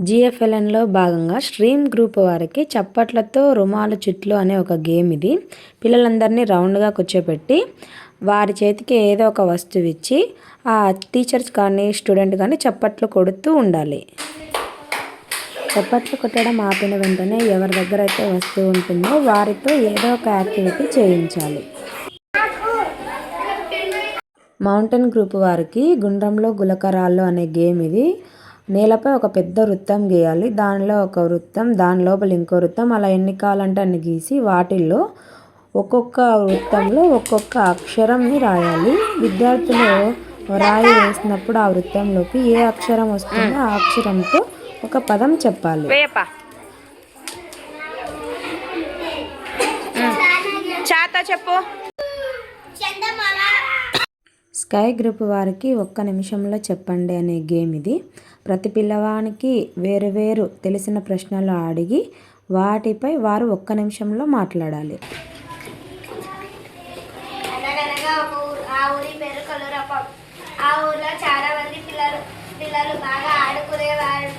జిఎఫ్ఎల్ఎన్లో భాగంగా stream group వారికి చప్పట్లతో రుమాలు చుట్లు అనే ఒక గేమ్ ఇది. పిల్లలందరినీ రౌండ్గా కూర్చోపెట్టి వారి చేతికి ఏదో ఒక వస్తువు ఇచ్చి ఆ టీచర్స్ కానీ స్టూడెంట్ కానీ చప్పట్లు కొడుతూ ఉండాలి. చప్పట్లు కొట్టడం ఆపిన వెంటనే ఎవరి దగ్గర అయితే వస్తువు ఉంటుందో వారితో ఏదో ఒక యాక్టివిటీ చేయించాలి. మౌంటైన్ గ్రూప్ వారికి గుండ్రంలో గులకరాళ్ళు అనే గేమ్ ఇది. నేలపై ఒక పెద్ద వృత్తం గీయాలి. దానిలో ఒక వృత్తం, దాని లోపల ఇంకో వృత్తం, అలా ఎన్ని కావాలంటే అన్ని గీసి వాటిల్లో ఒక్కొక్క వృత్తంలో ఒక్కొక్క అక్షరంని రాయాలి. విద్యార్థులు రాయి వేసినప్పుడు ఆ వృత్తంలోకి ఏ అక్షరం వస్తుందో ఆ అక్షరంతో ఒక పదం చెప్పాలి. చెప్పు. స్కై గ్రూప్ వారికి 1 నిమిషంలో చెప్పండి అనే గేమ్ ఇది. ప్రతి పిల్లవానికి వేరు వేరు తెలిసిన ప్రశ్నలు అడిగి వాటిపై వారు 1 నిమిషంలో మాట్లాడాలి. అనగనగా ఆ ఊరి పేరు కొల్లూరప్ప. ఆ ఊర్లో చాలా మంది పిల్లలు బాగా ఆడుకునేవారు.